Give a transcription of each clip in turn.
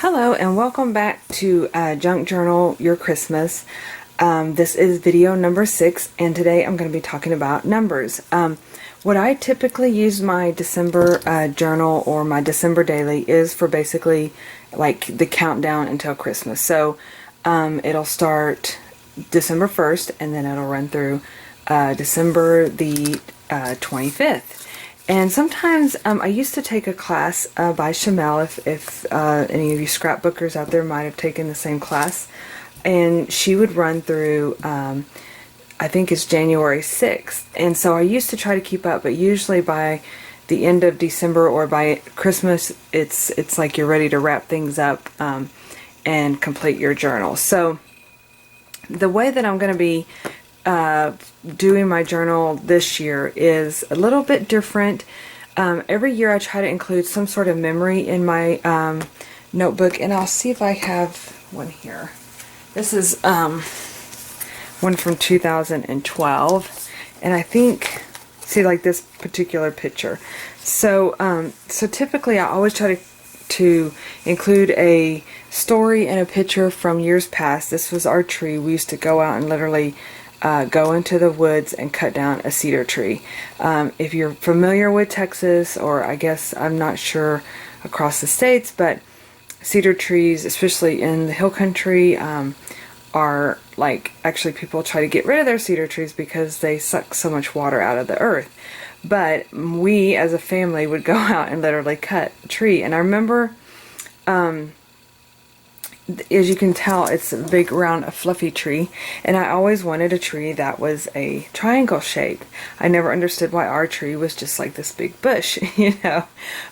Hello and welcome back to Junk Journal Your Christmas. This is video number 6 and today I'm going to be talking about numbers. What I typically use my December journal or my December daily is for basically like the countdown until Christmas. So it'll start December 1st and then it'll run through December the 25th. And sometimes I used to take a class by Shamel, if any of you scrapbookers out there might have taken the same class. And she would run through, I think it's January 6th. And so I used to try to keep up, but usually by the end of December or by Christmas, it's like you're ready to wrap things up and complete your journal. So the way that I'm going to be doing my journal this year is a little bit different. Every year I try to include some sort of memory in my notebook, and I'll see if I have one here. This is one from 2012, and I think, see, like this particular picture. So so typically I always try to include a story and a picture from years past. This was our tree. We used to go out and literally go into the woods and cut down a cedar tree. If you're familiar with Texas, or I guess I'm not sure across the states, but cedar trees, especially in the hill country, are like, actually people try to get rid of their cedar trees because they suck so much water out of the earth. But we as a family would go out and literally cut a tree. And I remember, as you can tell, it's a big, round, fluffy tree, and I always wanted a tree that was a triangle shape. I never understood why our tree was just like this big bush, you know.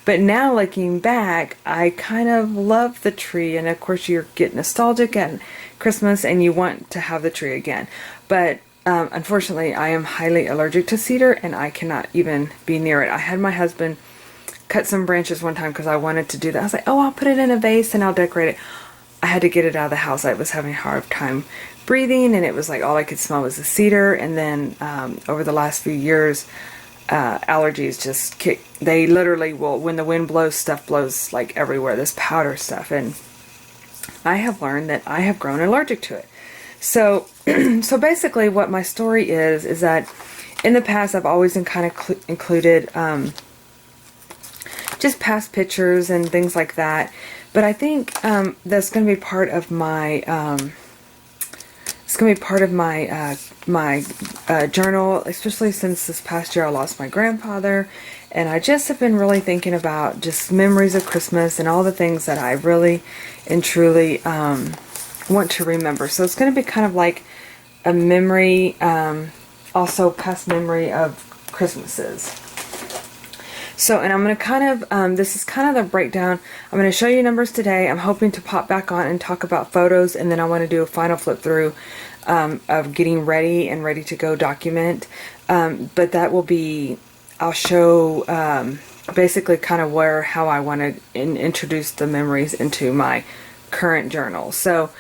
But now looking back, I kind of love the tree, and of course you get nostalgic at Christmas and you want to have the tree again. But unfortunately, I am highly allergic to cedar, and I cannot even be near it. I had my husband cut some branches one time because I wanted to do that. I was like, oh, I'll put it in a vase and I'll decorate it. I had to get it out of the house. I was having a hard time breathing, and it was like all I could smell was the cedar. And then over the last few years, allergies just kick. They literally will, when the wind blows, stuff blows like everywhere, this powder stuff. And I have learned that I have grown allergic to it. So, so basically what my story is that in the past I've always included just past pictures and things like that. But I think that's going to be part of my my journal, especially since this past year I lost my grandfather, and I just have been really thinking about just memories of Christmas and all the things that I really and truly want to remember. So it's going to be kind of like a memory, also past memory of Christmases. So, and I'm going to kind of, this is kind of the breakdown. I'm going to show you numbers today. I'm hoping to pop back on and talk about photos, and then I want to do a final flip through of getting ready and ready to go document. But that will be, I'll show basically kind of how I want to introduce the memories into my current journal. So,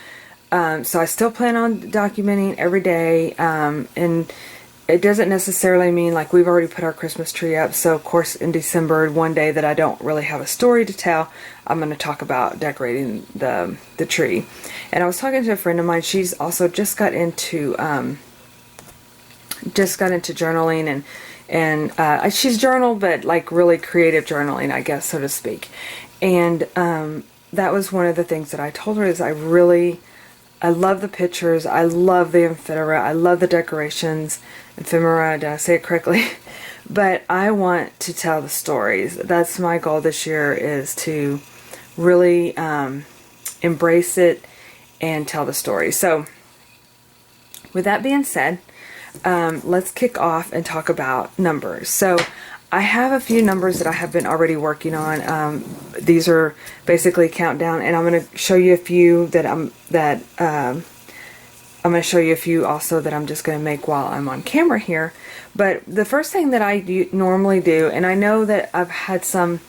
so I still plan on documenting every day, and it doesn't necessarily mean like we've already put our Christmas tree up. So of course in December, one day that I don't really have a story to tell, I'm going to talk about decorating the tree. And I was talking to a friend of mine. She's also just got into journaling, and she's journaled, but like really creative journaling, I guess, so to speak. And that was one of the things that I told her is I love the pictures, I love the ephemera, I love the decorations. Ephemera, did I say it correctly? But I want to tell the stories. That's my goal this year, is to really embrace it and tell the story. So with that being said, let's kick off and talk about numbers. So I have a few numbers that I have been already working on. These are basically countdown, and I'm going to show you a few that I'm going to show you a few also that I'm just going to make while I'm on camera here. But the first thing that I normally do, and I know that I've had some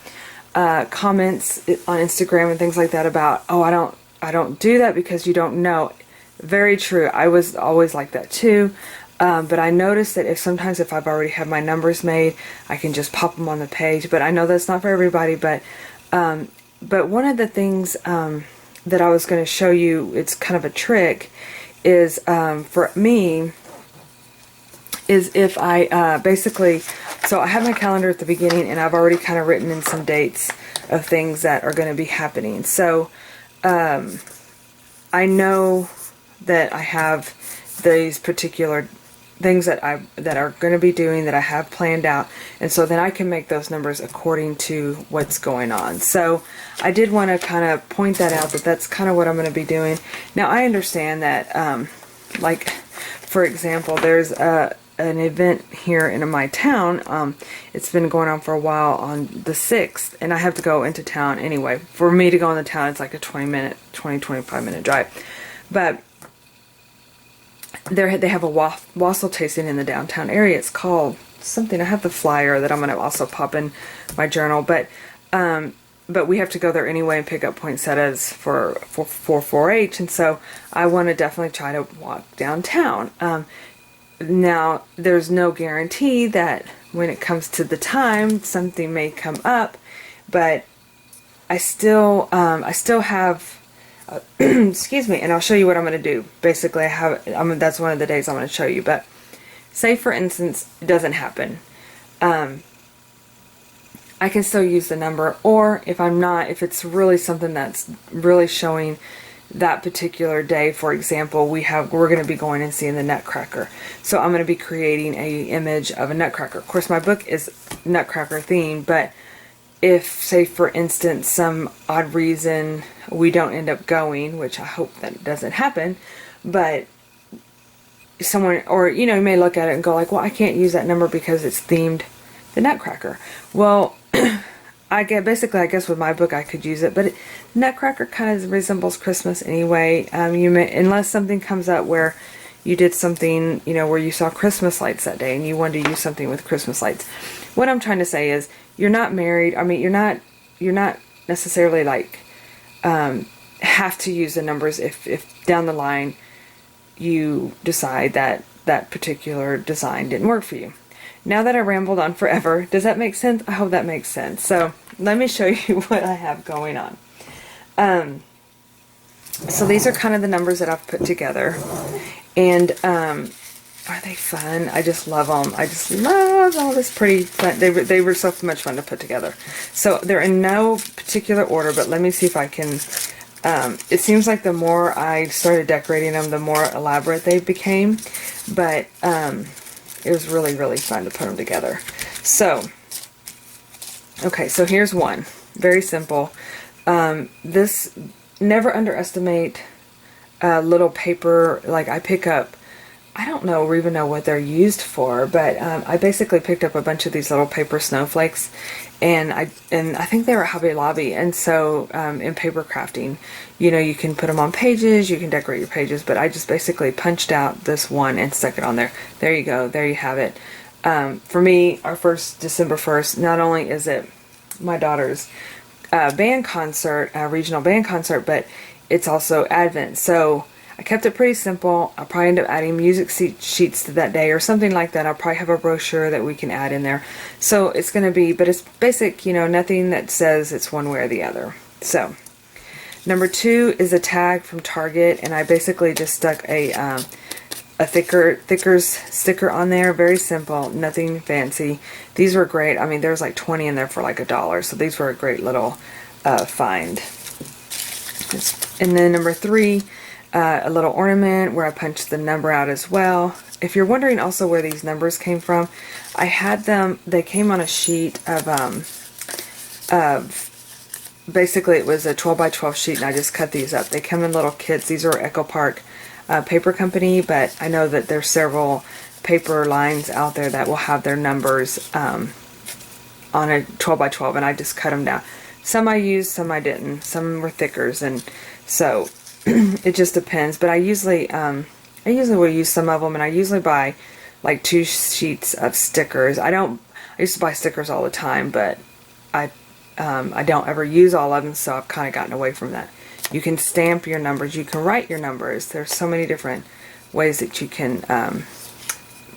comments on Instagram and things like that about, oh, I don't do that because you don't know. Very true. I was always like that too. But I noticed that sometimes if I've already had my numbers made, I can just pop them on the page. But I know that's not for everybody. But But one of the things that I was going to show you, it's kind of a trick, is for me, is if I basically, so I have my calendar at the beginning and I've already kind of written in some dates of things that are going to be happening. So I know that I have these particular things that are going to be doing, that I have planned out, and so then I can make those numbers according to what's going on. So I did want to kind of point that out, that that's kind of what I'm going to be doing. Now I understand that like for example, there's an event here in my town. It's been going on for a while on the 6th, and I have to go into town anyway. For me to go in the town, it's like a 25 minute drive. But they have a wassail tasting in the downtown area. It's called something, I have the flyer that I'm going to also pop in my journal, but we have to go there anyway and pick up poinsettias for 4-H, and so I want to definitely try to walk downtown. Now, there's no guarantee that when it comes to the time, something may come up, but I still have, excuse me, and I'll show you what I'm going to do. Basically, that's one of the days I'm going to show you, but say for instance, it doesn't happen. I can still use the number, or if it's really something that's really showing that particular day, for example, we're going to be going and seeing the Nutcracker. So I'm going to be creating a image of a Nutcracker. Of course, my book is Nutcracker themed, but if, say for instance, some odd reason we don't end up going, which I hope that doesn't happen, but someone, or you may look at it and go like, well, I can't use that number because it's themed the Nutcracker. Well, I guess with my book I could use it, but Nutcracker kind of resembles Christmas anyway. Unless something comes up where you did something, where you saw Christmas lights that day and you wanted to use something with Christmas lights. What I'm trying to say is, you're not married. I mean, you're not necessarily like have to use the numbers if down the line you decide that that particular design didn't work for you. Now that I rambled on forever, does that make sense? I hope that makes sense. So let me show you what I have going on. So these are kind of the numbers that I've put together, and are they fun? I just love them. I just love all this pretty fun. They were so much fun to put together. So they're in no particular order, but let me see if I can. It seems like the more I started decorating them, the more elaborate they became, but it was really, really fun to put them together. So, okay, so here's one. Very simple. This, never underestimate little paper. Like I pick up, I don't know or even know what they're used for, but I basically picked up a bunch of these little paper snowflakes, and I think they were at Hobby Lobby. And so in paper crafting, you can put them on pages, you can decorate your pages, but I just basically punched out this one and stuck it on there. There you go, there you have it. For me, our first December 1st, not only is it my daughter's band concert, regional band concert, but it's also Advent. So I kept it pretty simple. I'll probably end up adding music sheets to that day or something like that. I'll probably have a brochure that we can add in there. So it's going to be, but it's basic, nothing that says it's one way or the other. So number 2 is a tag from Target, and I basically just stuck a thickers sticker on there. Very simple, nothing fancy. These were great. I mean, there's like 20 in there for like $1, so these were a great little find. And then number 3, a little ornament where I punched the number out as well. If you're wondering also where these numbers came from, I had them, they came on a sheet of basically it was a 12 by 12 sheet, and I just cut these up. They come in little kits. These are Echo Park Paper Company, but I know that there's several paper lines out there that will have their numbers on a 12 by 12, and I just cut them down. Some I used, some I didn't. Some were thickers, and so it just depends. But I usually will use some of them, and I usually buy like 2 sheets of stickers. I used to buy stickers all the time, but I don't ever use all of them, so I've kind of gotten away from that. You can stamp your numbers. You can write your numbers. There's so many different ways that you can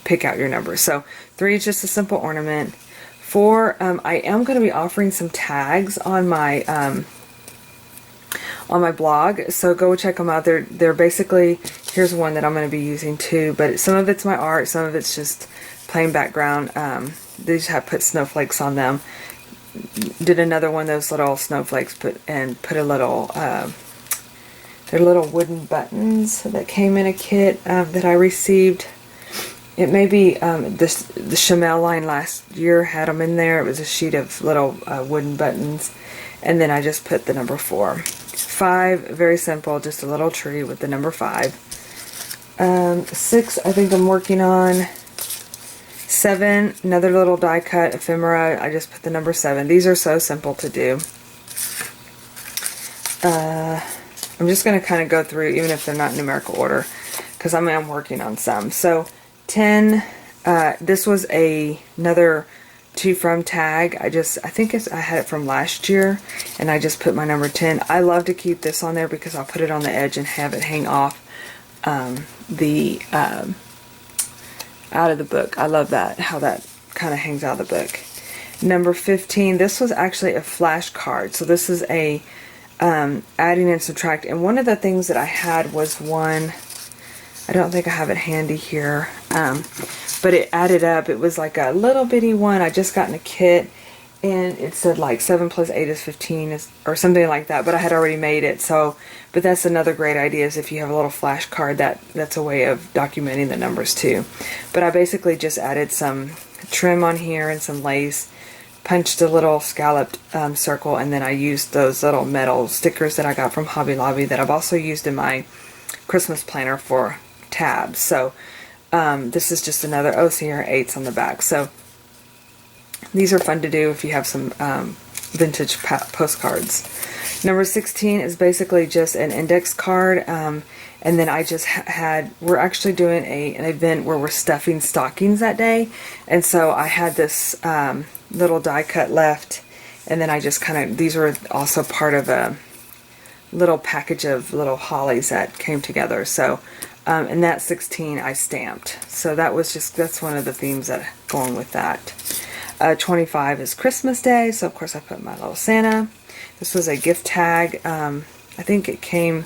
pick out your numbers. So 3 is just a simple ornament. 4, I am going to be offering some tags on my on my blog, so go check them out. They're basically, here's one that I'm going to be using too, but some of it's my art, some of it's just plain background. These have put snowflakes on them. Did another one of those little snowflakes, put a little, they're little wooden buttons that came in a kit that I received. It may be the Chamel line last year had them in there. It was a sheet of little wooden buttons, and then I just put the number 4. 5, very simple, just a little tree with the number 5. 6, I think I'm working on. 7, another little die cut ephemera. I just put the number 7. These are so simple to do. I'm just going to kind of go through, even if they're not in numerical order, because I'm working on some. So 10, this was another to from tag. I think I had it from last year, and I just put my number 10. I love to keep this on there because I'll put it on the edge and have it hang off out of the book. I love that, how that kind of hangs out of the book. Number 15, this was actually a flash card. So this is a adding and subtract. And one of the things that I had was one, I don't think I have it handy here, but it added up. It was like a little bitty one I just got in a kit, and it said like 7 plus 8 is 15 or something like that, but I had already made it. So, but that's another great idea, is if you have a little flash card, that's a way of documenting the numbers too. But I basically just added some trim on here and some lace, punched a little scalloped circle, and then I used those little metal stickers that I got from Hobby Lobby that I've also used in my Christmas planner for tabs. So this is just another, oh, see here, 8s on the back. So these are fun to do if you have some vintage postcards. Number 16 is basically just an index card, and then I just we're actually doing an event where we're stuffing stockings that day, and so I had this little die cut left, and then I just kind of, these were also part of a little package of little hollies that came together. So and that 16 I stamped, so that's one of the themes that going with that. 25 is Christmas Day, so of course I put my little Santa. This was a gift tag. I think it came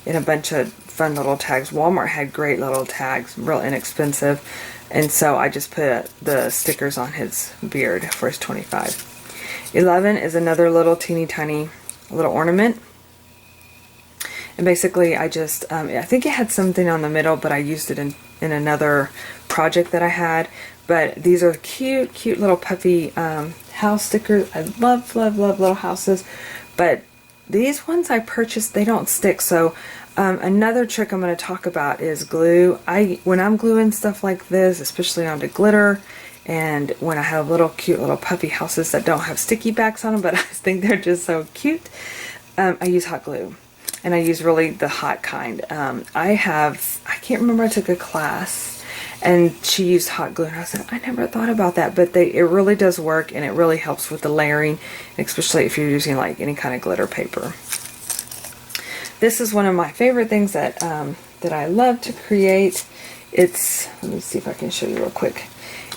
in a bunch of fun little tags. Walmart had great little tags, real inexpensive, and so I just put the stickers on his beard for his 25. 11 is another little teeny tiny little ornament, and basically I just I think it had something on the middle, but I used it in another project that I had. But these are cute little puffy house stickers. I love little houses, but these ones I purchased, they don't stick. So another trick I'm going to talk about is glue. When I'm gluing stuff like this, especially onto glitter, and when I have cute little puffy houses that don't have sticky backs on them, but I think they're just so cute, I use hot glue. And I use really the hot kind. I can't remember, I took a class and she used hot glue, and I said, I never thought about that, but it really does work, and it really helps with the layering, especially if you're using like any kind of glitter paper. This is one of my favorite things that I love to create. Let me see if I can show you real quick.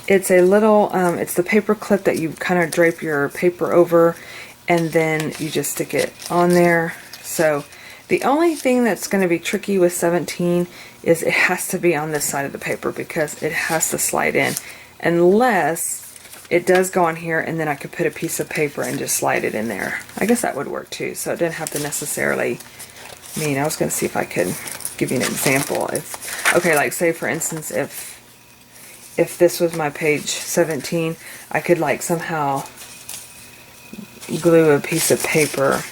It's a little, it's the paper clip that you kind of drape your paper over, and then you just stick it on there. So the only thing that's going to be tricky with 17 is it has to be on this side of the paper, because it has to slide in, unless it does go on here, and then I could put a piece of paper and just slide it in there. I guess that would work too, so it didn't have to necessarily mean. I was going to see if I could give you an example. Okay, like say for instance, if this was my page 17, I could like somehow glue a piece of paper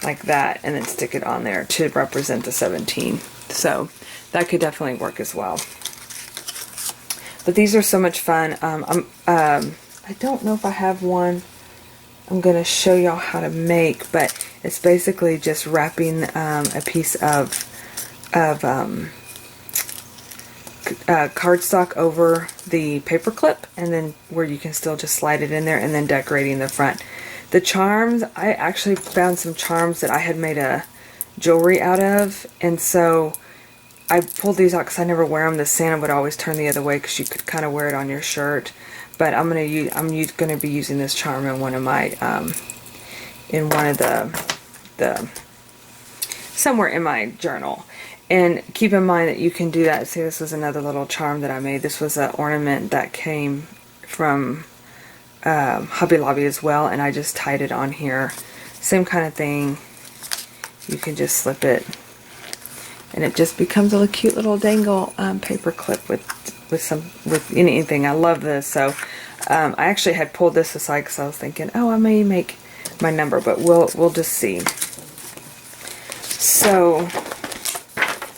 like that and then stick it on there to represent the 17. So that could definitely work as well. But these are so much fun. I don't know if I have one I'm going to show y'all how to make, but it's basically just wrapping a piece of cardstock over the paper clip, and then where you can still just slide it in there, and then decorating the front. The charms, I actually found some charms that I had made a jewelry out of, and so I pulled these out because I never wear them. The Santa would always turn the other way because you could kind of wear it on your shirt. But I'm gonna be using this charm in one of my the somewhere in my journal. And keep in mind that you can do that. See, this was another little charm that I made. This was an ornament that came from Hobby Lobby as well, and I just tied it on here. Same kind of thing. You can just slip it, and it just becomes a cute little dangle paper clip with anything. I love this. So I actually had pulled this aside because I was thinking, oh, I may make my number, but we'll just see. So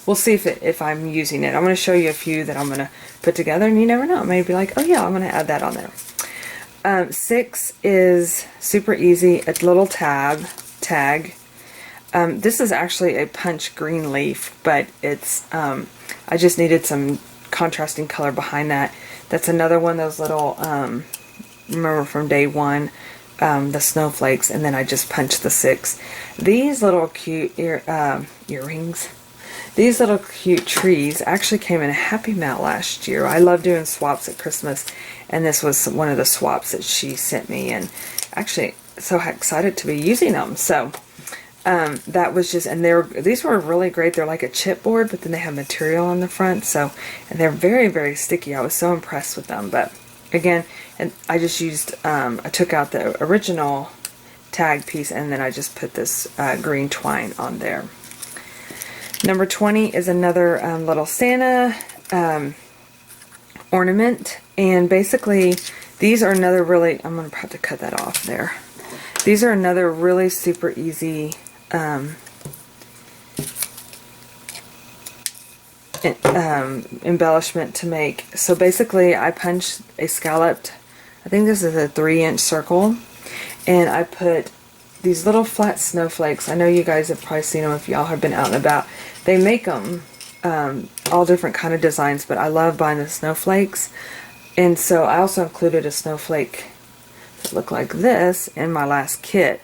we'll see if I'm using it. I'm going to show you a few that I'm going to put together, and you never know. I may be like, oh yeah, I'm going to add that on there. 6 is super easy. It's a little tag. This is actually a punch green leaf, but it's I just needed some contrasting color behind that. That's another one of those little remember from day one, the snowflakes, and then I just punched the 6. These little cute earrings, these little cute trees actually came in a Happy Mail last year. I love doing swaps at Christmas, and this was one of the swaps that she sent me, and actually so excited to be using them. So that was just, and these were really great. They're like a chipboard, but then they have material on the front, so, and they're very, very sticky. I was so impressed with them. But again, and I just used, I took out the original tag piece, and then I just put this green twine on there. Number 20 is another little Santa ornament, and basically these are another really, I'm going to have to cut that off there. These are another really super easy embellishment to make. So basically I punched a scalloped, I think this is a 3-inch circle, and I put these little flat snowflakes. I know you guys have probably seen them if y'all have been out and about. They make them all different kind of designs, but I love buying the snowflakes. And so I also included a snowflake that looked like this in my last kit,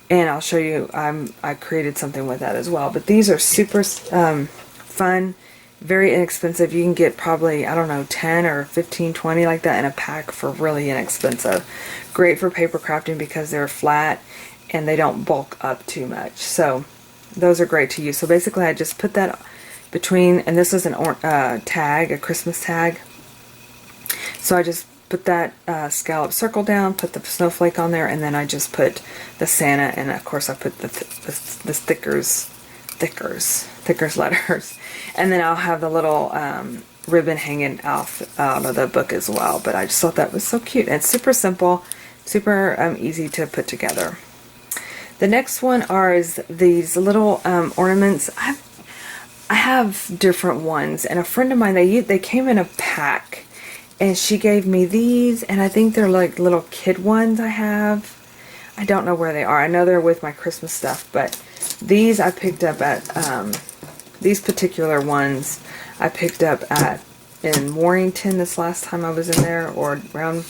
and I'll show you. I created something with that as well. But these are super fun, very inexpensive. You can get probably, I don't know, 10 or 15, 20 like that in a pack for really inexpensive. Great for paper crafting because they're flat and they don't bulk up too much. So those are great to use. So basically I just put that between, and this is an tag, a Christmas tag. So I just put that scallop circle down, put the snowflake on there, and then I just put the Santa, and of course I put the stickers letters, and then I'll have the little ribbon hanging out of the book as well. But I just thought that was so cute, and super simple, super easy to put together. The next one is these little ornaments. I have different ones, and a friend of mine, they came in a pack, and she gave me these, and I think they're like little kid ones I have. I don't know where they are. I know they're with my Christmas stuff, but these I picked up at, these particular ones I picked up in Warrington this last time I was in there, or Round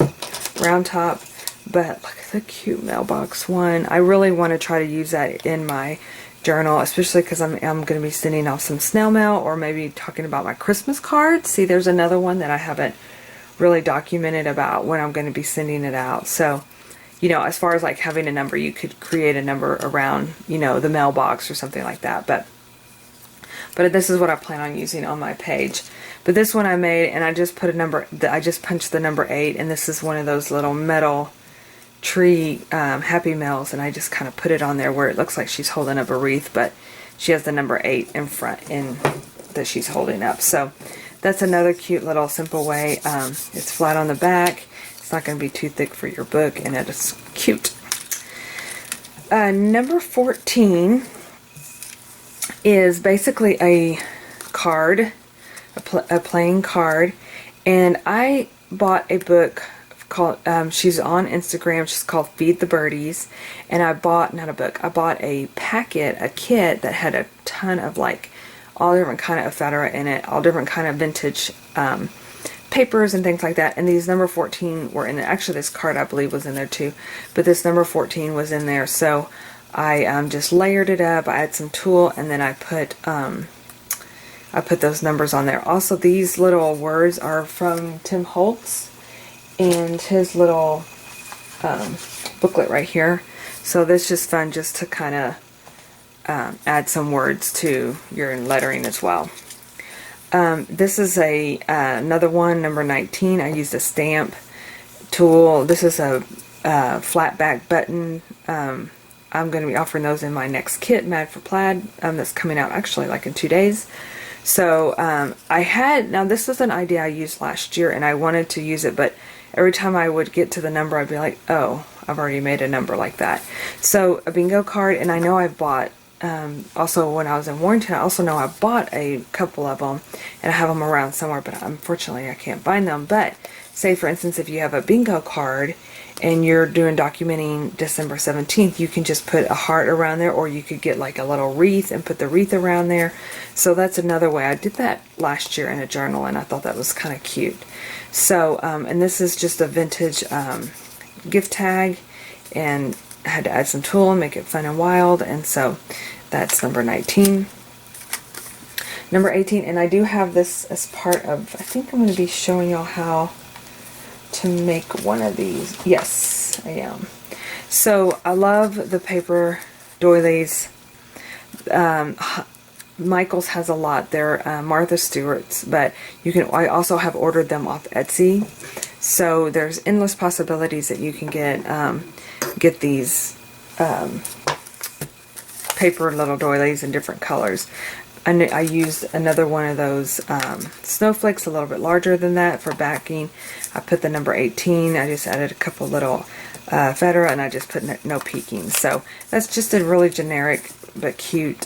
Top. But look at the cute mailbox one. I really want to try to use that in my journal, especially because I'm going to be sending off some snail mail, or maybe talking about my Christmas cards. See, there's another one that I haven't really documented about when I'm going to be sending it out. So, you know, as far as like having a number, you could create a number around, you know, the mailbox or something like that. But this is what I plan on using on my page. But this one I made, and I just put a number, I just punched the number 8, and this is one of those little metal tree Happy Mails, and I just kind of put it on there where it looks like she's holding up a wreath, but she has the number 8 in front that she's holding up. So that's another cute little simple way. It's flat on the back. It's not going to be too thick for your book, and it is cute. Number 14 is basically a card, a playing card, and I bought a book called, she's on Instagram, she's called Feed the Birdies, and I bought, not a book, I bought a kit that had a ton of like all different kind of ephemera in it, all different kind of vintage papers and things like that, and these number 14 were in there. Actually this card I believe was in there too, but this number 14 was in there. So I just layered it up, I had some tulle, and then I put those numbers on there. Also, these little words are from Tim Holtz and his little booklet right here. So that's just fun just to kind of add some words to your lettering as well. This is another one, number 19. I used a stamp tool. This is a flat back button. I'm going to be offering those in my next kit, Mad for Plaid, that's coming out actually like in 2 days. So now this was an idea I used last year and I wanted to use it, but every time I would get to the number I'd be like, oh, I've already made a number like that. So a bingo card, and I know I've bought, also when I was in Warrington, I also know I bought a couple of them and I have them around somewhere, but unfortunately I can't find them. But say for instance, if you have a bingo card and you're doing documenting December 17th, you can just put a heart around there, or you could get like a little wreath and put the wreath around there. So that's another way. I did that last year in a journal and I thought that was kind of cute. So, and this is just a vintage gift tag, and I had to add some tulle and make it fun and wild, and so that's number 19. Number 18, and I do have this as part of, I think I'm going to be showing y'all how to make one of these. Yes, I am. So I love the paper doilies. Michael's has a lot. They're Martha Stewart's, but you can. I also have ordered them off Etsy. So there's endless possibilities that you can get these paper little doilies in different colors. I used another one of those snowflakes, a little bit larger than that, for backing. I put the number 18. I just added a couple little fedora, and I just put no peeking. So that's just a really generic but cute,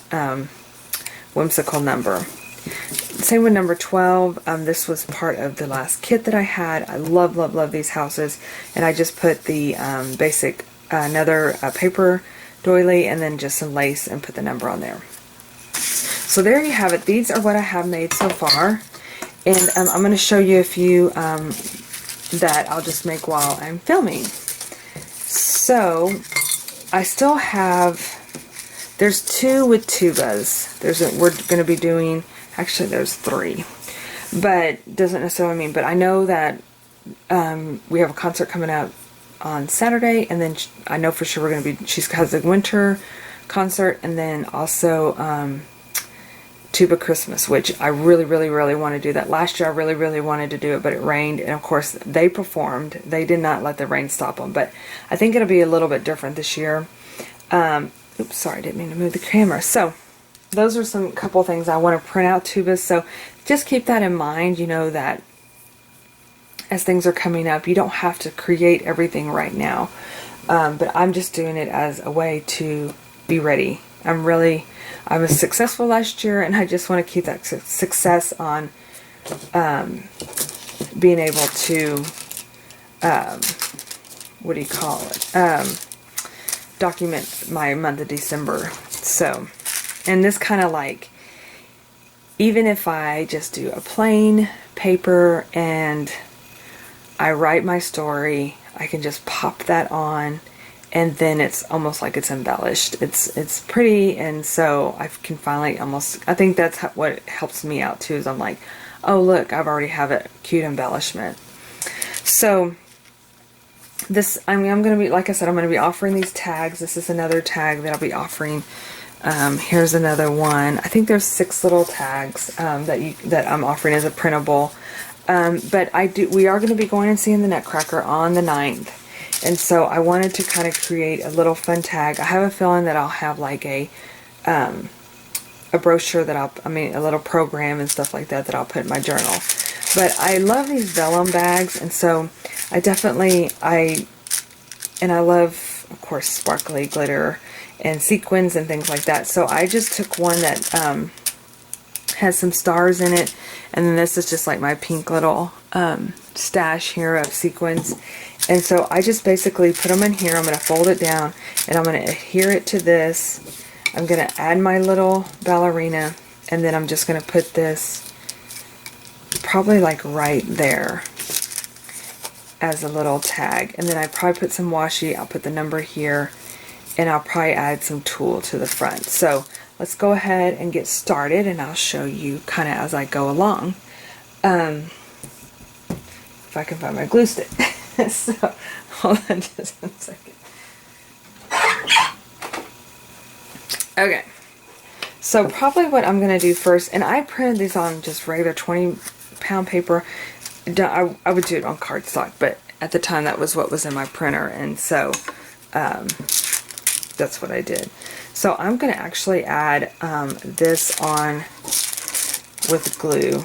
whimsical number. Same with number 12. This was part of the last kit that I had. I love, love, love these houses, and I just put the basic another paper doily and then just some lace and put the number on there. So there you have it. These are what I have made so far, and I'm going to show you a few that I'll just make while I'm filming. So I still have, there's 2 with tubas. We're going to be doing, actually there's 3, but doesn't necessarily mean, but I know that we have a concert coming up on Saturday, and then I know for sure we're going to be, she has a winter concert, and then also Tuba Christmas, which I really, really, really want to do that. Last year I really, really wanted to do it, but it rained, and of course they performed. They did not let the rain stop them, but I think it'll be a little bit different this year. Oops, sorry, I didn't mean to move the camera. So those are some couple things I want to print out tubas, so just keep that in mind, you know, that as things are coming up, you don't have to create everything right now, but I'm just doing it as a way to be ready. I was successful last year, and I just want to keep that success on being able to, what do you call it, document my month of December. So, and this kind of like, even if I just do a plain paper and I write my story, I can just pop that on, and then it's almost like it's embellished. It's pretty, and so I can finally I think that's what helps me out too, is I'm like, oh look, I've already have a cute embellishment. So this, I'm going to be, like I said, I'm going to be offering these tags. This is another tag that I'll be offering. Here's another one. I think there's 6 little tags that I'm offering as a printable. But we are going to be going and seeing the Nutcracker on the 9th. And so I wanted to kind of create a little fun tag. I have a feeling that I'll have like a brochure that a little program and stuff like that I'll put in my journal. But I love these vellum bags, and so I love, of course, sparkly glitter and sequins and things like that. So I just took one that has some stars in it, and then this is just like my pink little stash here of sequins. And so I just basically put them in here. I'm going to fold it down, and I'm going to adhere it to this. I'm going to add my little ballerina, and then I'm just going to put this probably like right there as a little tag. And then I probably put some washi. I'll put the number here, and I'll probably add some tulle to the front. So let's go ahead and get started, and I'll show you kind of as I go along. If I can find my glue stick. So, hold on just 1 second. Okay, So probably what I'm going to do first, and I printed these on just regular 20-pound paper. I would do it on cardstock, but at the time that was what was in my printer, and so that's what I did. So I'm going to actually add this on with glue,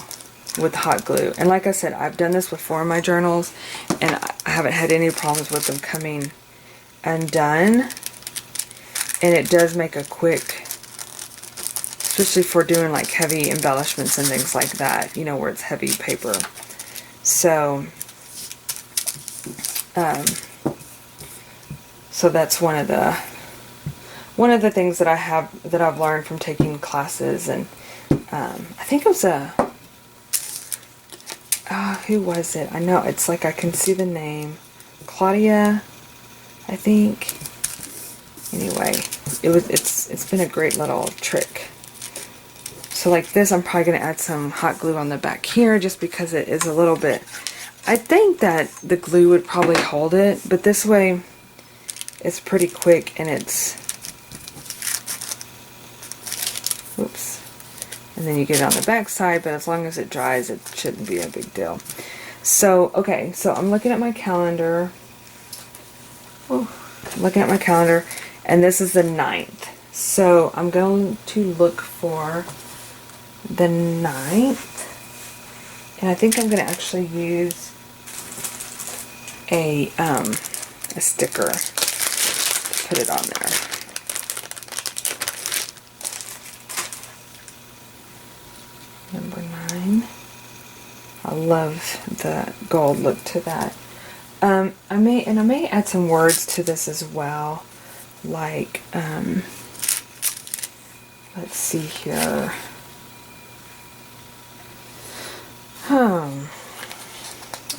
with hot glue. And like I said, I've done this before in my journals, and I haven't had any problems with them coming undone. And it does make a quick, especially for doing like heavy embellishments and things like that, you know, where it's heavy paper. So, so that's one of the things that I've learned from taking classes. And I think it was who was it? I know it's like I can see the name, Claudia, I think. Anyway, it's been a great little trick. So like this, I'm probably going to add some hot glue on the back here just because it is a little bit, I think that the glue would probably hold it, but this way it's pretty quick and it's, whoops, and then you get it on the back side, but as long as it dries, it shouldn't be a big deal. So, okay, so I'm looking at my calendar. And this is the 9th. So I'm going to look for the 9th. And I think I'm going to actually use a sticker to put it on there. Number 9. I love the gold look to that. I may add some words to this as well, like let's see here.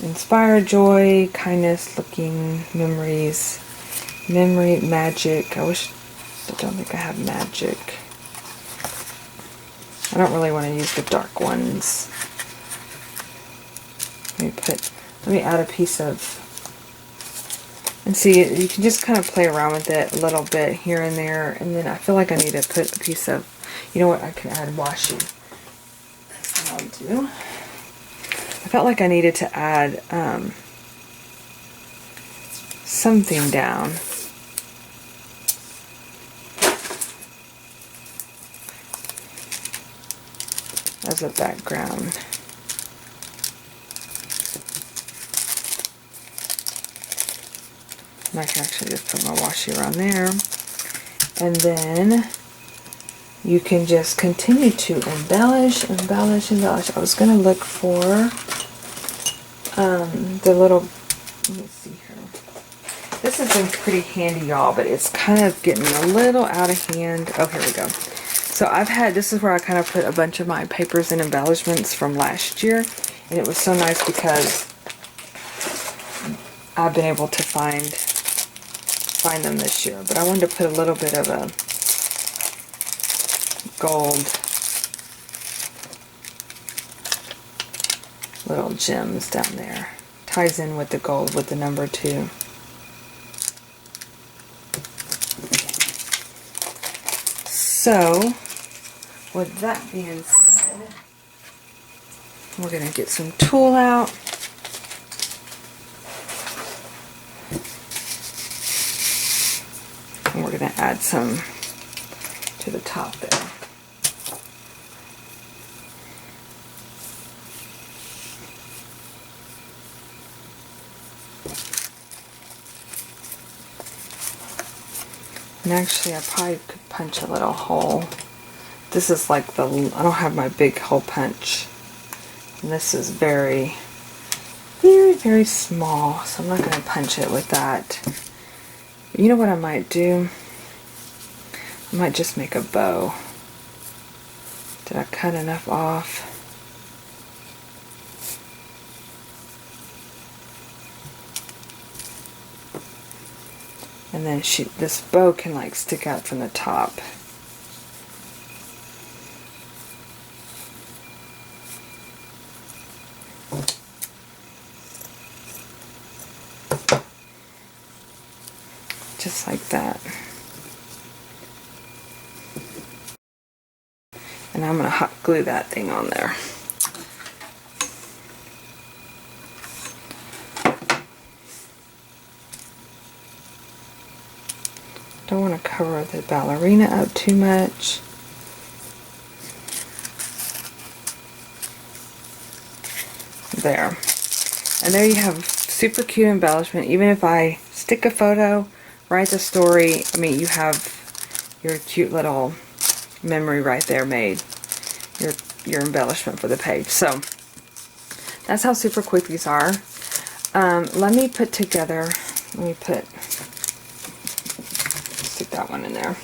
Inspire joy, kindness, looking, memories, memory, magic. I don't think I have magic. I don't really want to use the dark ones. Let me add a piece of, and see, you can just kind of play around with it a little bit here and there, and then I feel like I need to put a piece of, you know what, I can add washi. That's what I'll do. I felt like I needed to add something down. As a background. I can actually just put my washi around there. And then you can just continue to embellish, embellish, embellish. I was going to look for the little, let me see here. This has been pretty handy, y'all, but it's kind of getting a little out of hand. Oh, here we go. So this is where I kind of put a bunch of my papers and embellishments from last year. And it was so nice because I've been able to find them this year. But I wanted to put a little bit of a gold little gems down there. Ties in with the gold with the number 2. So, with that being said, we're going to get some tulle out. And we're going to add some to the top there. And actually, I probably could punch a little hole. This is like I don't have my big hole punch. And this is very, very, very small. So I'm not going to punch it with that. But you know what I might do? I might just make a bow. Did I cut enough off? And then this bow can like stick out from the top. Just like that. And I'm going to hot glue that thing on there. Don't want to cover the ballerina up too much. There. And there you have super cute embellishment. Even if I stick a photo, write the story, I mean, you have your cute little memory right there made. Your embellishment for the page. So that's how super quick these are. Let me put together, stick that one in there.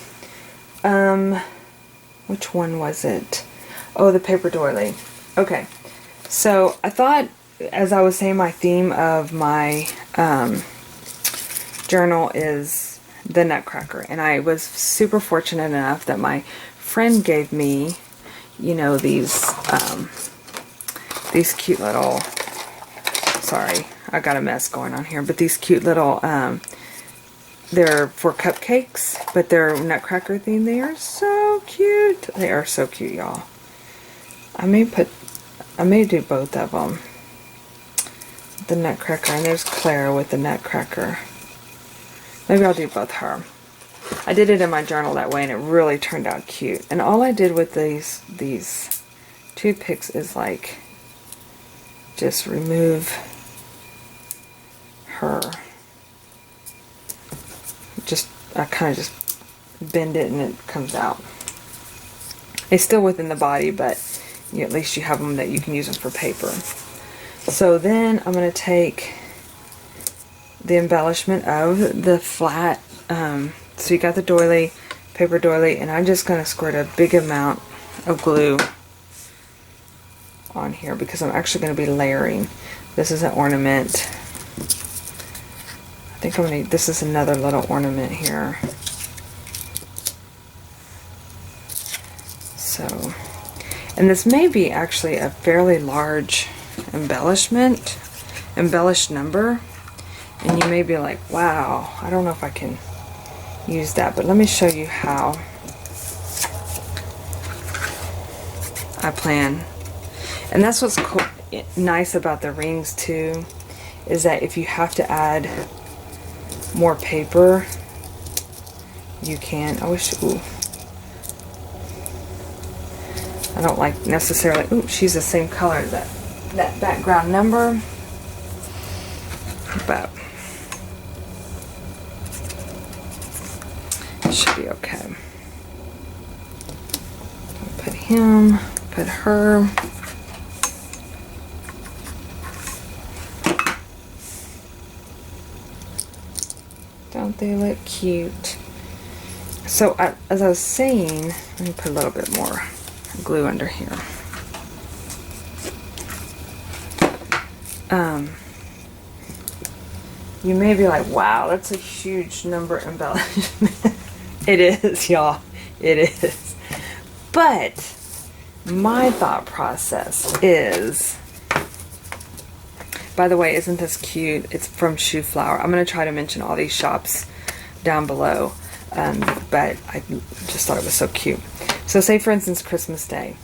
Which one was it? Oh, the paper doily. Okay. So I thought, as I was saying, my theme of my journal is the Nutcracker, and I was super fortunate enough that my friend gave me, you know, these cute little, sorry, I got a mess going on here, but these cute little, they're for cupcakes, but they're Nutcracker themed. They are so cute. They are so cute, y'all. I may do both of them. The Nutcracker, and there's Claire with the Nutcracker. Maybe I'll do both her. I did it in my journal that way, and it really turned out cute. And all I did with these toothpicks is like just remove her. I kind of just bend it and it comes out. It's still within the body, but at least you have them that you can use them for paper. So then I'm going to take the embellishment of the flat, so you got the doily, paper doily, and I'm just going to squirt a big amount of glue on here because I'm actually going to be layering. This is an ornament. I think I'm going to, this is another little ornament here. So, and this may be actually a fairly large embellished number, and you may be like, wow, I don't know if I can use that, but let me show you how I plan. And that's what's cool, nice about the rings too, is that if you have to add more paper, you can. I wish, ooh, I don't like necessarily, ooh, she's the same color as that background number, but it should be okay. I'll put him, put her. Don't they look cute? So as I was saying, let me put a little bit more glue under here. You may be like, wow, that's a huge number embellishment. It is, y'all. It is. But my thought process is, by the way, isn't this cute? It's from Shoe Flower. I'm going to try to mention all these shops down below, but I just thought it was so cute. So say, for instance, Christmas Day.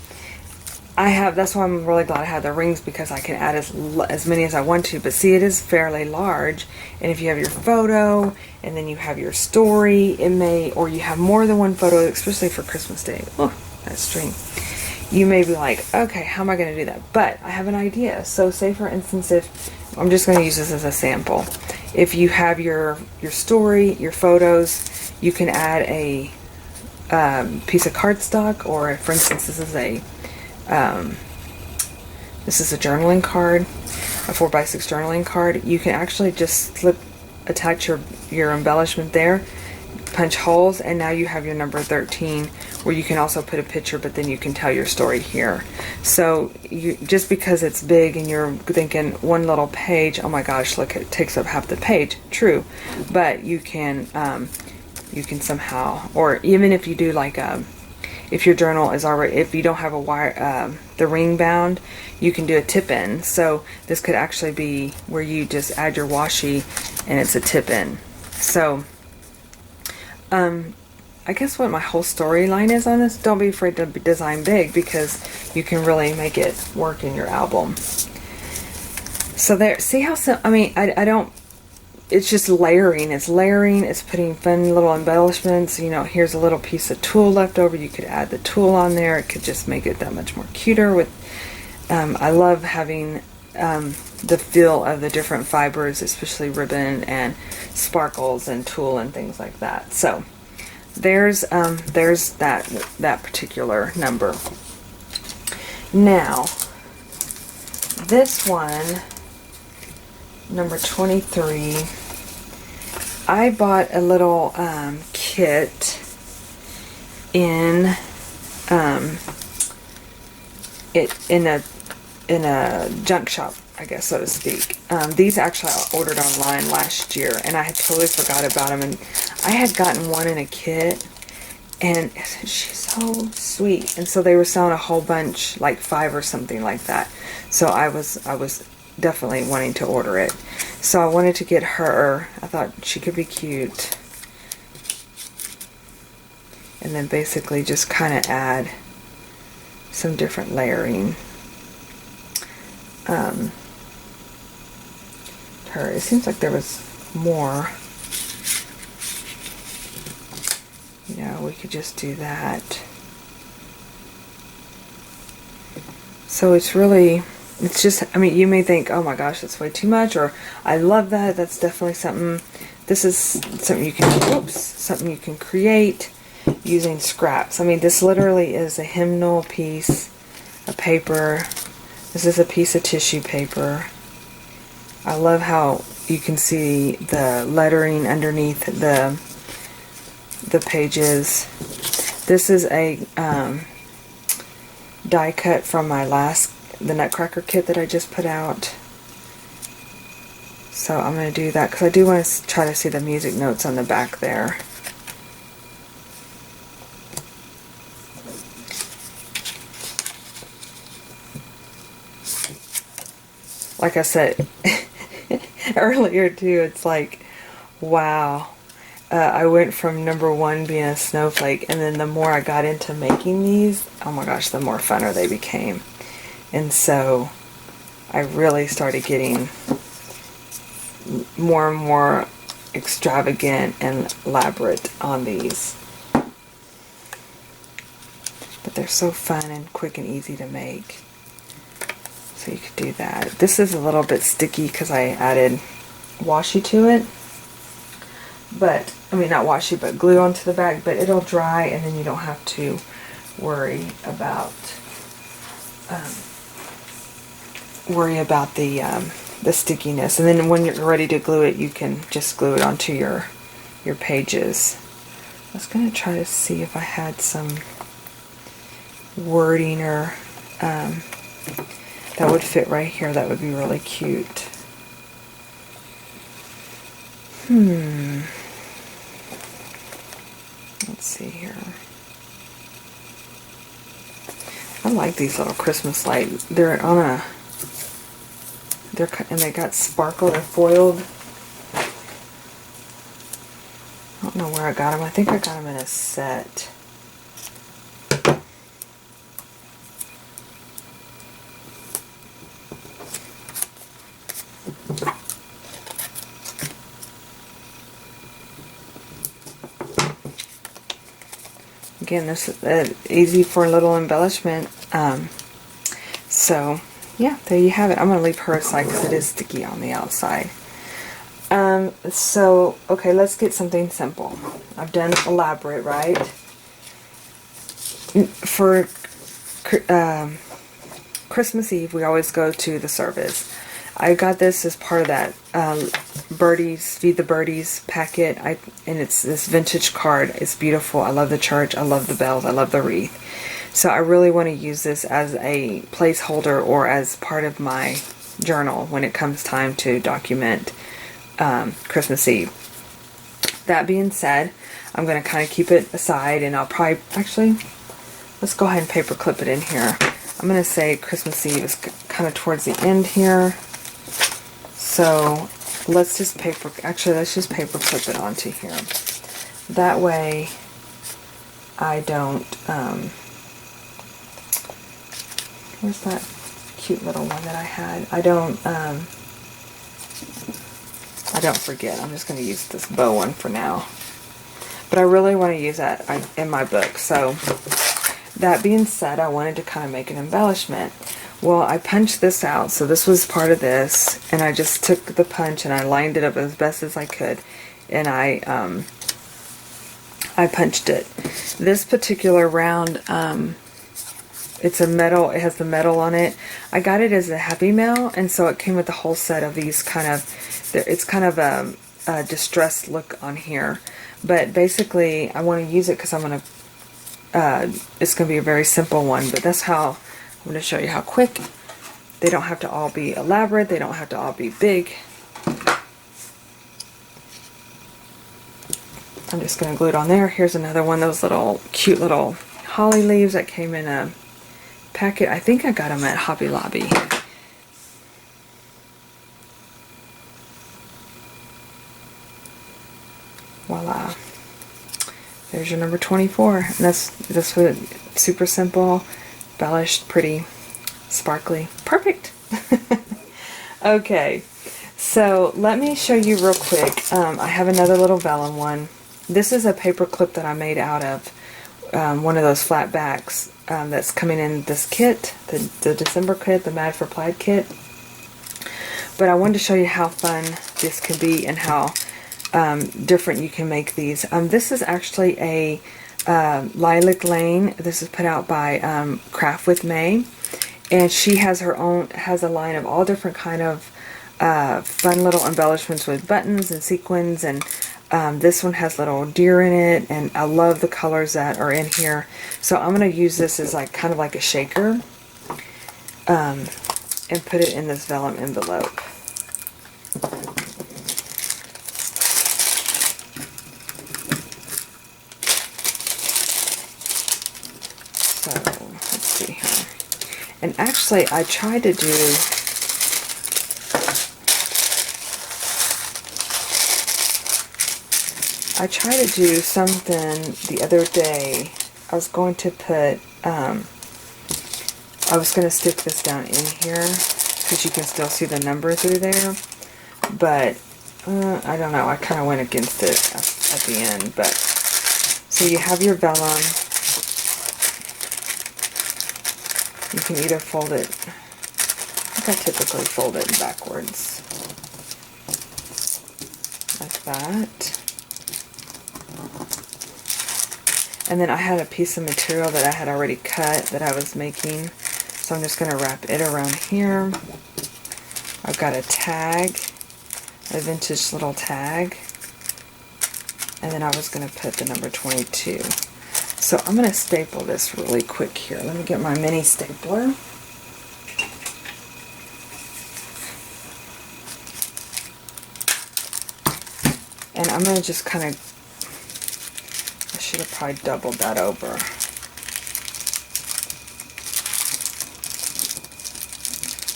That's why I'm really glad I have the rings, because I can add as many as I want to. But see, it is fairly large, and if you have your photo and then you have your story, it may, or you have more than one photo, especially for Christmas Day. Oh, that string. You may be like, okay, how am I going to do that? But I have an idea. So say, for instance, if I'm just going to use this as a sample, if you have your story, your photos, you can add a piece of cardstock, or for instance, this is a journaling card, a 4x6 journaling card. You can actually just attach your embellishment there, punch holes, and now you have your number 13, where you can also put a picture, but then you can tell your story here. So just because it's big and you're thinking one little page, oh my gosh, look, it takes up half the page. True, but you can somehow, or even if you do like if your journal is already, if you don't have a wire, the ring bound, you can do a tip-in. So this could actually be where you just add your washi and it's a tip-in. So I guess what my whole storyline is on this. Don't be afraid to design big, because you can really make it work in your album. So there, see how I mean, I don't, it's just layering. It's layering. It's putting fun little embellishments. You know, here's a little piece of tulle left over. You could add the tulle on there. It could just make it that much more cuter. With, I love having the feel of the different fibers, especially ribbon and sparkles and tulle and things like that. So there's that particular number. Now this one, number 23, I bought a little kit in in a junk shop, I guess, so to speak. These actually I ordered online last year, and I had totally forgot about them. And I had gotten one in a kit, and she's so sweet. And so they were selling a whole bunch, like 5 or something like that. So I was definitely wanting to order it. So I wanted to get her. I thought she could be cute. And then basically just kind of add some different layering. Her. It seems like there was more. You know, we could just do that. So it's really, it's just, I mean, you may think, oh my gosh, that's way too much, or I love that. That's definitely something. This is something you can, something you can create using scraps. I mean, this literally is a hymnal piece of paper. This is a piece of tissue paper. I love how you can see the lettering underneath the pages. This is a die cut from my the Nutcracker kit that I just put out. So I'm going to do that because I do want to try to see the music notes on the back there. Like I said earlier too, it's like, wow. I went from number 1 being a snowflake, and then the more I got into making these, oh my gosh, the more funner they became. And so I really started getting more and more extravagant and elaborate on these. But they're so fun and quick and easy to make. So you could do that. This is a little bit sticky because I added washi to it. But, I mean, not washi, but glue onto the back. But it'll dry, and then you don't have to worry about the stickiness. And then when you're ready to glue it, you can just glue it onto your pages. I was going to try to see if I had some wording or that would fit right here. That would be really cute. Let's see here. I like these little Christmas lights. They're on a, and they got sparkle. They're foiled. I don't know where I got them. I think I got them in a set. Again, this is easy for a little embellishment. So, yeah, there you have it. I'm going to leave her aside because it is sticky on the outside. So, okay, let's get something simple. I've done elaborate, right? For Christmas Eve, we always go to the service. I got this as part of that Birdies, Feed the Birdies packet, and it's this vintage card. It's beautiful. I love the church. I love the bells. I love the wreath. So I really want to use this as a placeholder or as part of my journal when it comes time to document Christmas Eve. That being said, I'm going to kind of keep it aside, and I'll probably, actually, let's go ahead and paper clip it in here. I'm going to say Christmas Eve is kind of towards the end here. So let's just paper clip it onto here. That way I don't, where's that cute little one that I had? I don't forget. I'm just going to use this bow one for now. But I really want to use that in my book. So that being said, I wanted to kind of make an embellishment. Well, I punched this out, so this was part of this, and I just took the punch and I lined it up as best as I could, and I punched it. This particular round, it's a metal, it has the metal on it. I got it as a Happy Mail, and so it came with a whole set of these kind of, it's kind of a distressed look on here. But basically, I want to use it because I'm going to, it's going to be a very simple one, but that's how, I'm going to show you how quick. They don't have to all be elaborate, they don't have to all be big. I'm just going to glue it on there. Here's another one, those little cute little holly leaves that came in a packet. I think I got them at Hobby Lobby. Voila. There's your number 24. And this was super simple, embellished, pretty, sparkly. Perfect. Okay. So let me show you real quick. I have another little vellum one. This is a paper clip that I made out of one of those flat backs that's coming in this kit, the December kit, the Mad for Plaid kit. But I wanted to show you how fun this can be and how different you can make these. This is actually a Lilac Lane. This is put out by Craft with May, and she has her own, has a line of all different kind of fun little embellishments with buttons and sequins, and this one has little deer in it, and I love the colors that are in here. So I'm going to use this as like kind of like a shaker, and put it in this vellum envelope. So let's see here. And actually, I tried to do, something the other day. I was going to put, I was going to stick this down in here because you can still see the number through there. But, I don't know, I kind of went against it at the end. But, so you have your vellum. You can either fold it, I think I typically fold it backwards, like that. And then I had a piece of material that I had already cut that I was making, so I'm just going to wrap it around here. I've got a tag, a vintage little tag, and then I was going to put the number 22. So I'm going to staple this really quick here. Let me get my mini stapler. And I'm going to just kind of, I should have probably doubled that over. I'm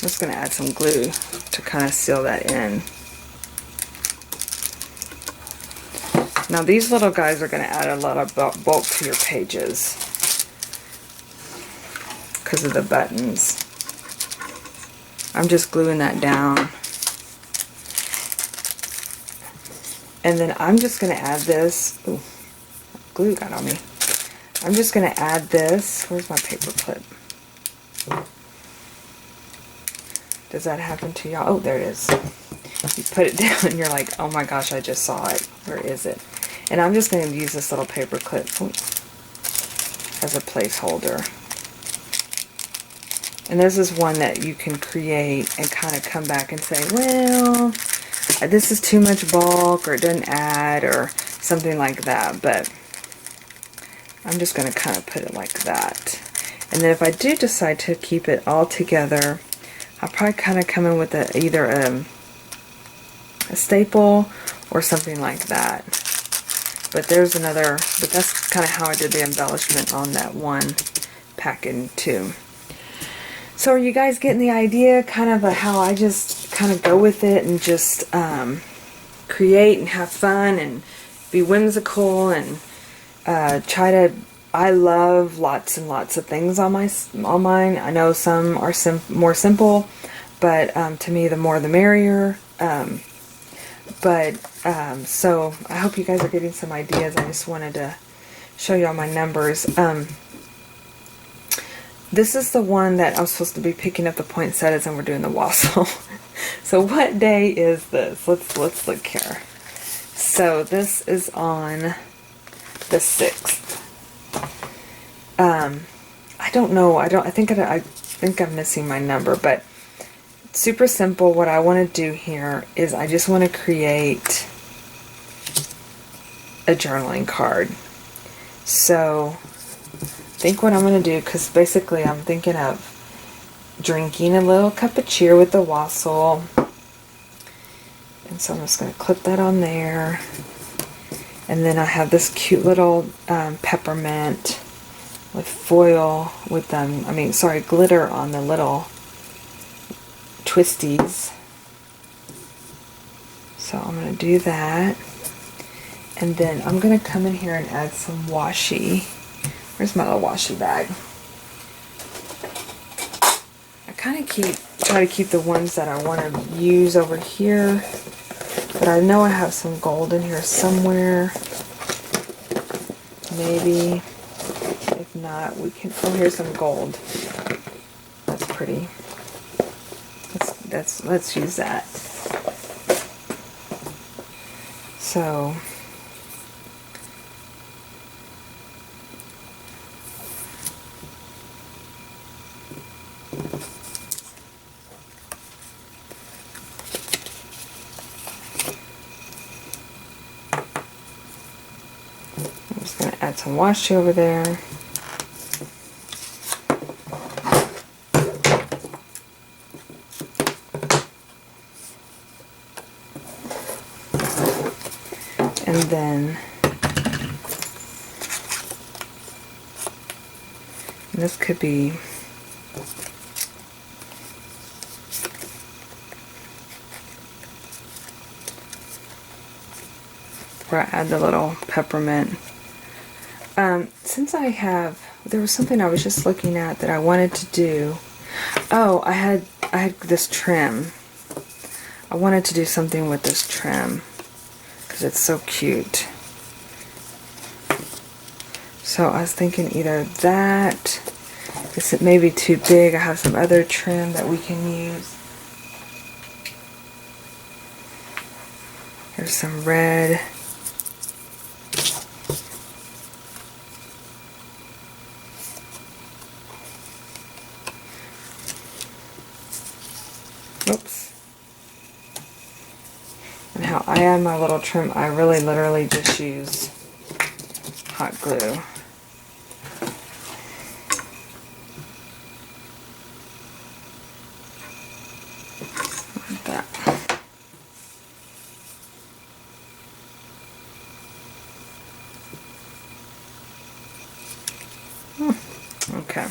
just going to add some glue to kind of seal that in. Now these little guys are going to add a lot of bulk to your pages because of the buttons. I'm just gluing that down. And then I'm just going to add this. Ooh, glue got on me. I'm just going to add this. Where's my paper clip? Does that happen to y'all? Oh, there it is. You put it down and you're like, oh my gosh, I just saw it. Where is it? And I'm just going to use this little paper clip as a placeholder. And this is one that you can create and kind of come back and say, well, this is too much bulk, or it doesn't add, or something like that. But I'm just going to kind of put it like that. And then if I do decide to keep it all together, I'll probably kind of come in with either a staple or something like that. But there's another, but that's kind of how I did the embellishment on that one packet too. So are you guys getting the idea kind of how I just kind of go with it and just create and have fun and be whimsical and try to, I love lots and lots of things on mine. I know some are more simple, but to me the more the merrier. So I hope you guys are getting some ideas. I just wanted to show you all my numbers. This is the one that I'm supposed to be picking up the poinsettias and we're doing the wassail. So what day is this? Let's look here. So this is on the 6th. I don't know. I think I'm missing my number, but super simple. What I want to do here is I just want to create a journaling card. So I think what I'm going to do, because basically I'm thinking of drinking a little cup of cheer with the wassail, and so I'm just going to clip that on there. And then I have this cute little peppermint with foil with glitter on the little twisties. So I'm going to do that. And then I'm going to come in here and add some washi. Where's my little washi bag? I kind of try to keep the ones that I want to use over here. But I know I have some gold in here somewhere. Maybe. If not, we can... Oh, here's some gold. That's pretty. Let's use that. So... I'm just going to add some washi over there. And then this could be where I add the little peppermint. Since there was something I was just looking at that I wanted to do. Oh, I had this trim. I wanted to do something with this trim because it's so cute. So I was thinking either that, it may be too big. I have some other trim that we can use. Here's some red. Oops. And how I add my little trim, I really literally just use hot glue. Like that. Okay.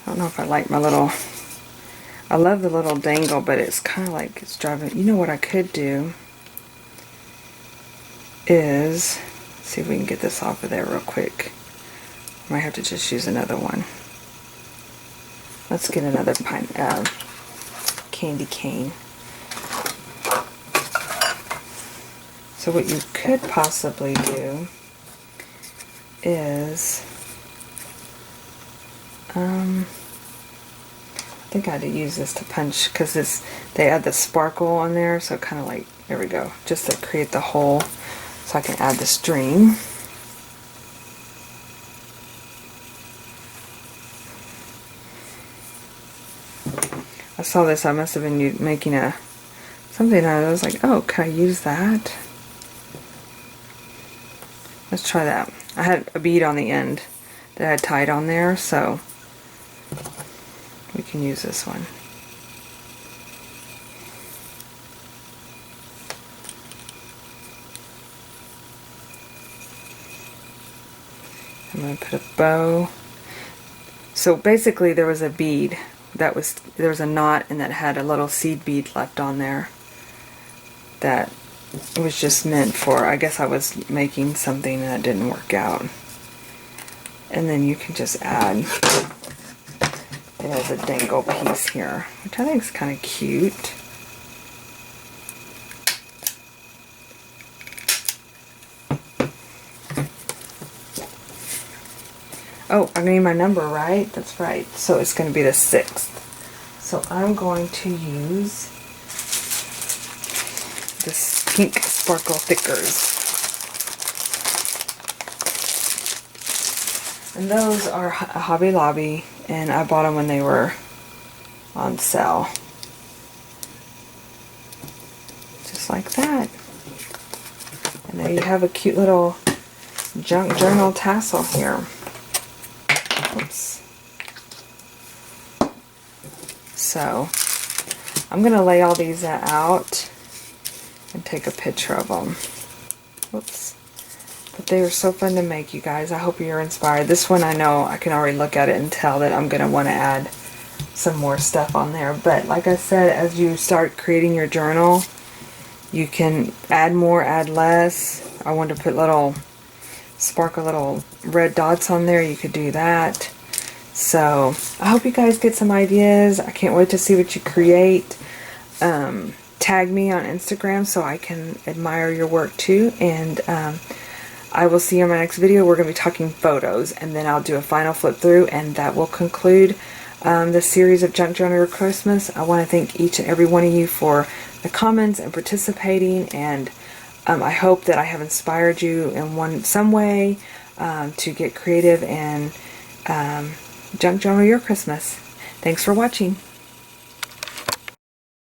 I don't know if I like my little... I love the little dangle, but it's kind of like it's driving... You know what I could do is... see if we can get this off of there real quick. I might have to just use another one. Let's get another candy cane. So what you could possibly do is... I think I had to use this to punch because they add the sparkle on there, so kind of like, there we go, just to create the hole so I can add the string. I saw this, I must have been making something out of it. I was like, oh, can I use that? Let's try that. I had a bead on the end that I had tied on there, so we can use this one. I'm going to put a bow. So basically there was a bead there was a knot and that had a little seed bead left on there. that was just meant for, I guess I was making something that didn't work out. And then you can just add, it has a dangle piece here, which I think is kind of cute. Oh, I need my number, right? That's right. So it's going to be the 6th. So I'm going to use this pink sparkle thickers. And those are Hobby Lobby, and I bought them when they were on sale. Just like that. And there you have a cute little junk journal tassel here. Oops. So, I'm going to lay all these out and take a picture of them. Whoops. But they are so fun to make, you guys. I hope you're inspired. This one, I know I can already look at it and tell that I'm going to want to add some more stuff on there. But like I said, as you start creating your journal, you can add more, add less. I want to put sparkle little red dots on there. You could do that. So I hope you guys get some ideas. I can't wait to see what you create. Tag me on Instagram so I can admire your work too. And I will see you in my next video. We're going to be talking photos, and then I'll do a final flip through, and that will conclude the series of Junk Journal Christmas. I want to thank each and every one of you for the comments and participating, and I hope that I have inspired you in some way to get creative and junk journal your Christmas. Thanks for watching.